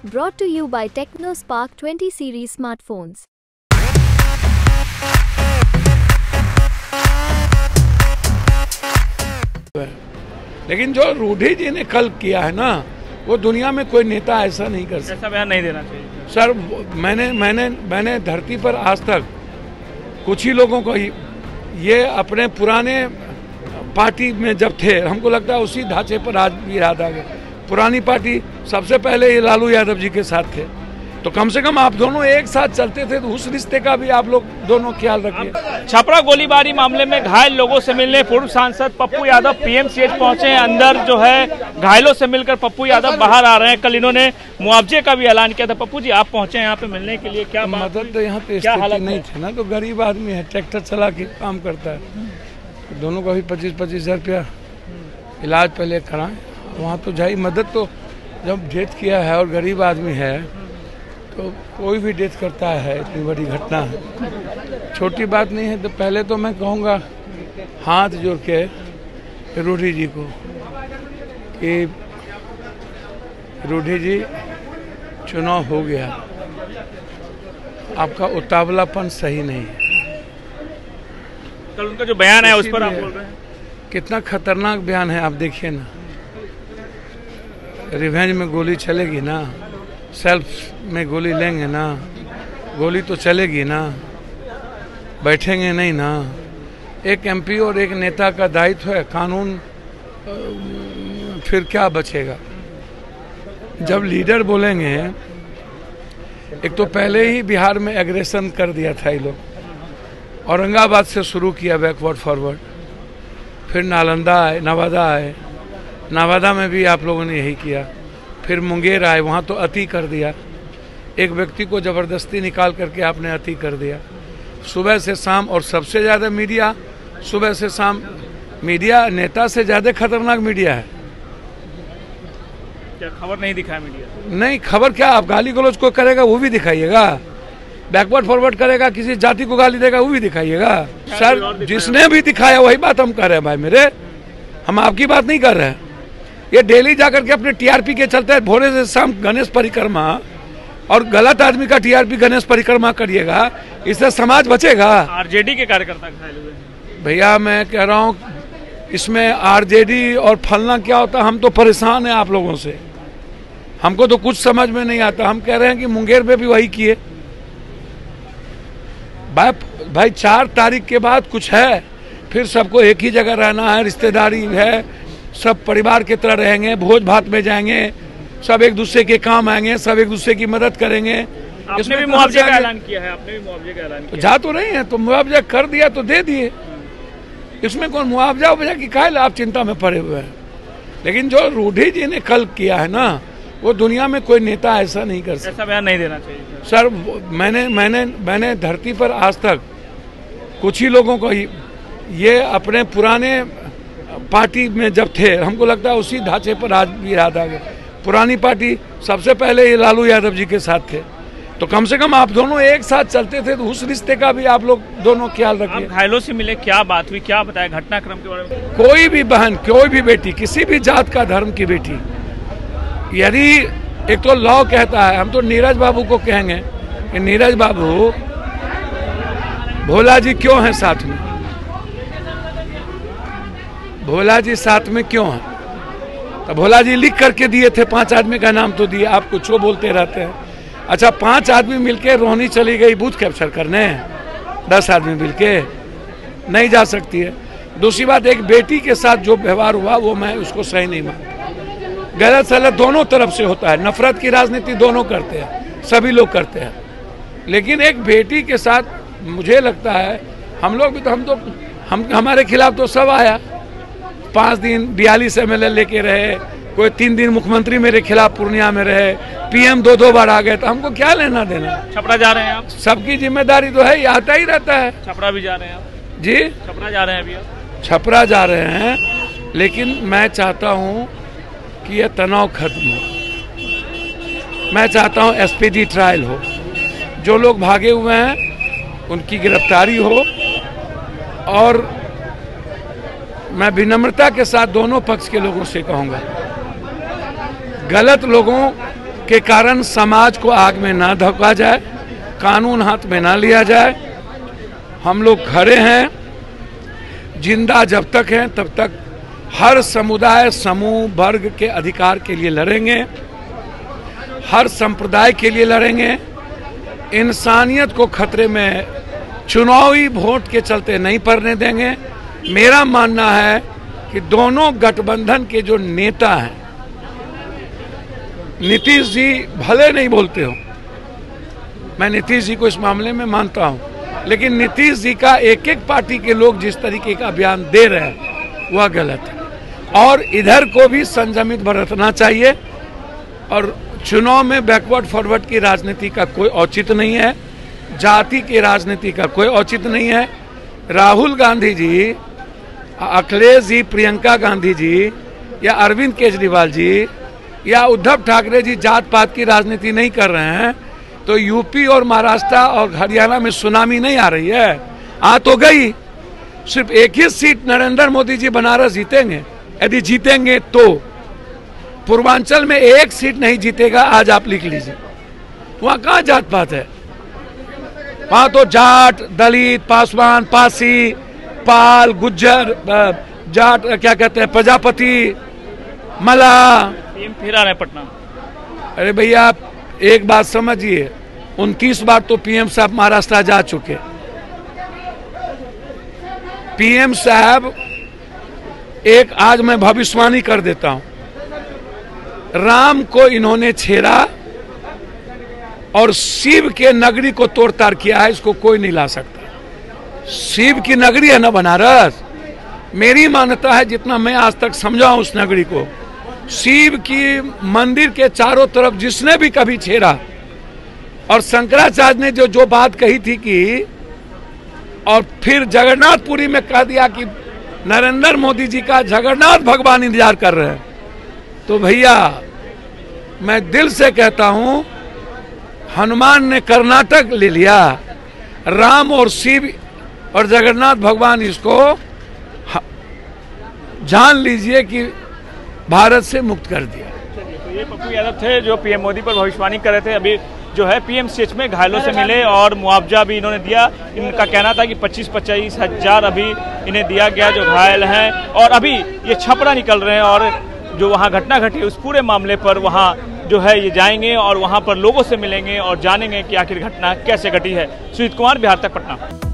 Brought to you by TechnoSpark 20 series smartphones. लेकिन जो रूढ़ी जी ने कल किया है ना, वो दुनिया में कोई नेता ऐसा नहीं कर सकता। ऐसा बयान नहीं देना चाहिए सर। मैंने धरती पर आज तक कुछ ही लोगों को ये अपने पुराने पार्टी में जब थे, हमको लगता है उसी ढांचे पर आज भी याद आ गया। पुरानी पार्टी सबसे पहले ये लालू यादव जी के साथ थे, तो कम से कम आप दोनों एक साथ चलते थे, तो उस रिश्ते का भी आप लोग दोनों ख्याल रखिए। छपरा गोलीबारी मामले में घायल लोगों से मिलने पूर्व सांसद पप्पू यादव पीएमसीएच पहुंचे हैं। अंदर जो है घायलों से मिलकर पप्पू यादव बाहर आ रहे हैं। कल इन्होंने मुआवजे का भी ऐलान किया था। पप्पू जी, आप पहुंचे यहाँ पे मिलने के लिए, क्या मदद तो यहाँ पे स्थिति नहीं थे ना, तो गरीब आदमी है, ट्रैक्टर चला के काम करता है, दोनों का भी 25-25 हज़ार रुपया इलाज पहले कराएं। वहाँ तो जाई मदद, तो जब डेथ किया है और गरीब आदमी है तो कोई भी डेथ करता है, इतनी बड़ी घटना है, छोटी बात नहीं है। तो पहले तो मैं कहूँगा हाथ जोड़ के रूढ़ी जी को कि रूढ़ी जी, चुनाव हो गया, आपका उतावलापन सही नहीं है। कल उनका जो बयान है उस पर आप बोल रहे हैं, कितना खतरनाक बयान है, आप देखिए ना। रिवेंज में गोली चलेगी ना, सेल्फ में गोली लेंगे ना, गोली तो चलेगी ना, बैठेंगे नहीं ना। एक एमपी और एक नेता का दायित्व है, कानून फिर क्या बचेगा जब लीडर बोलेंगे। एक तो पहले ही बिहार में एग्रेशन कर दिया था ये लोग, औरंगाबाद से शुरू किया बैकवर्ड फॉरवर्ड, फिर नालंदा आए, नवादा आए, नवादा में भी आप लोगों ने यही किया, फिर मुंगेर आए, वहाँ तो अति कर दिया, एक व्यक्ति को ज़बरदस्ती निकाल करके आपने अति कर दिया। सुबह से शाम, और सबसे ज़्यादा मीडिया, सुबह से शाम मीडिया नेता से ज़्यादा खतरनाक मीडिया है। क्या खबर नहीं दिखाया मीडिया? नहीं, खबर क्या, आप गाली गलौज को करेगा वो भी दिखाइएगा, बैकवर्ड फॉरवर्ड करेगा, किसी जाति को गाली देगा वो भी दिखाइएगा। सर, जिसने भी दिखाया वही बात हम कर रहे हैं भाई मेरे, हम आपकी बात नहीं कर रहे हैं। ये डेली जाकर के अपने टीआरपी के चलते हैं, भोरे से शाम गणेश परिक्रमा, और गलत आदमी का टीआरपी गणेश परिक्रमा करिएगा, इससे समाज बचेगा। आरजेडी के कार्यकर्ता घायल हुए। भैया मैं कह रहा हूँ, इसमें आरजेडी और फलना क्या होता है, हम तो परेशान हैं आप लोगों से, हमको तो कुछ समझ में नहीं आता। हम कह रहे हैं कि मुंगेर में भी वही किए भाई। 4 तारीख के बाद कुछ है, फिर सबको एक ही जगह रहना है, रिश्तेदारी है, सब परिवार की तरह रहेंगे, भोज भात में जाएंगे, सब एक दूसरे के काम आएंगे, सब एक दूसरे की मदद करेंगे। इसमें भी मुआवजे का ऐलान किया है, आपने भी मुआवजे का ऐलान किया। जा तो रहे हैं, तो मुआवजा कर दिया तो दे दिए, इसमें कौन मुआवजा वजह की काहे आप चिंता में पड़े हुए हैं। लेकिन जो रूढ़ी जी ने कल किया है ना, वो दुनिया में कोई नेता ऐसा नहीं कर सकता। ऐसा बयान नहीं देना चाहिए सर। मैंने धरती पर आज तक कुछ ही लोगों को ये अपने पुराने पार्टी में जब थे, हमको लगता है उसी ढांचे पर आज भी याद आ गया। पुरानी पार्टी सबसे पहले ये लालू यादव जी के साथ थे, तो कम से कम आप दोनों एक साथ चलते थे, तो उस रिश्ते का भी आप लोग दोनों ख्याल रखिए। आप घायलों से मिले, क्या बात हुई, क्या बताया घटनाक्रम के बारे में? कोई भी बहन, कोई भी बेटी, किसी भी जात का धर्म की बेटी, यदि एक तो लॉ कहता है, हम तो नीरज बाबू को कहेंगे कि नीरज बाबू, भोला जी क्यों हैं साथ में, भोला जी साथ में क्यों हैं? तो भोला जी लिख करके दिए थे, 5 आदमी का नाम तो दिए, आप कुछ बोलते रहते हैं। अच्छा, 5 आदमी मिलके रोहिणी चली गई बूथ कैप्चर करने, 10 आदमी मिलके नहीं जा सकती है। दूसरी बात, एक बेटी के साथ जो व्यवहार हुआ वो मैं उसको सही नहीं मानता। गलत सलत दोनों तरफ से होता है, नफरत की राजनीति दोनों करते हैं, सभी लोग करते हैं, लेकिन एक बेटी के साथ मुझे लगता है, हम लोग भी तो हमारे खिलाफ तो सब आया। 5 दिन 42 MLA लेके रहे, कोई 3 दिन मुख्यमंत्री मेरे खिलाफ पूर्णिया में रहे, PM 2-2 बार आ गए, तो हमको क्या लेना देना। छपरा जा रहे हैं आप? सबकी जिम्मेदारी तो है, आता ही रहता है। छपरा भी जा रहे हैं आप? जी, छपरा जा रहे हैं अभी आप? छपरा जा रहे हैं, लेकिन मैं चाहता हूँ कि यह तनाव खत्म हो। मैं चाहता हूँ SPD ट्रायल हो, जो लोग भागे हुए हैं उनकी गिरफ्तारी हो, और मैं विनम्रता के साथ दोनों पक्ष के लोगों से कहूँगा, गलत लोगों के कारण समाज को आग में ना धोका जाए, कानून हाथ में ना लिया जाए। हम लोग खड़े हैं, जिंदा जब तक हैं तब तक हर समुदाय, समूह, वर्ग के अधिकार के लिए लड़ेंगे, हर संप्रदाय के लिए लड़ेंगे। इंसानियत को खतरे में चुनावी वोट के चलते नहीं पड़ने देंगे। मेरा मानना है कि दोनों गठबंधन के जो नेता हैं, नीतीश जी भले नहीं बोलते हो, मैं नीतीश जी को इस मामले में मानता हूं, लेकिन नीतीश जी का एक एक पार्टी के लोग जिस तरीके का बयान दे रहे हैं वह गलत है और इधर को भी संयमित बरतना चाहिए। और चुनाव में बैकवर्ड फॉरवर्ड की राजनीति का कोई औचित्य नहीं है, जाति की राजनीति का कोई औचित्य नहीं है। राहुल गांधी जी, अखिलेश जी, प्रियंका गांधी जी या अरविंद केजरीवाल जी या उद्धव ठाकरे जी जात पात की राजनीति नहीं कर रहे हैं तो यूपी और महाराष्ट्र और हरियाणा में सुनामी नहीं आ रही है। आ तो गई। सिर्फ एक ही सीट नरेंद्र मोदी जी बनारस जीतेंगे, यदि जीतेंगे तो। पूर्वांचल में एक सीट नहीं जीतेगा, आज आप लिख लीजिए। वहां कहां जात पात है? वहां तो जाट, दलित, पासवान, पासी, पाल, गुज्जर, जाट क्या कहते हैं, प्रजापति, मला। पीएम फिर आ रहे हैं पटना। अरे भैया एक बात समझिए, 29 बार तो पीएम साहब महाराष्ट्र जा चुके। पीएम साहब एक, आज मैं भविष्यवाणी कर देता हूं, राम को इन्होंने छेड़ा और शिव के नगरी को तोड़ताड़ किया है, इसको कोई नहीं ला सकता। शिव की नगरी है ना बनारस। मेरी मान्यता है, जितना मैं आज तक समझा हूं उस नगरी को, शिव की मंदिर के चारों तरफ जिसने भी कभी छेड़ा, और शंकराचार्य ने जो बात कही थी कि, और फिर जगन्नाथपुरी में कह दिया कि नरेंद्र मोदी जी का जगन्नाथ भगवान इंतजार कर रहे हैं, तो भैया मैं दिल से कहता हूं, हनुमान ने कर्नाटक ले लिया, राम और शिव और जगन्नाथ भगवान इसको जान लीजिए कि भारत से मुक्त कर दिया। तो ये पप्पू यादव थे जो पीएम मोदी पर भविष्यवाणी कर रहे थे। अभी जो है पीएमसीएच में घायलों से मिले और मुआवजा भी इन्होंने दिया। इनका कहना था कि 25-25 हजार अभी इन्हें दिया गया जो घायल हैं, और अभी ये छपरा निकल रहे हैं और जो वहाँ घटना घटी उस पूरे मामले पर वहाँ जो है ये जाएंगे और वहाँ पर लोगों से मिलेंगे और जानेंगे कि आखिर घटना कैसे घटी है। सुजीत कुमार, बिहार तक, पटना।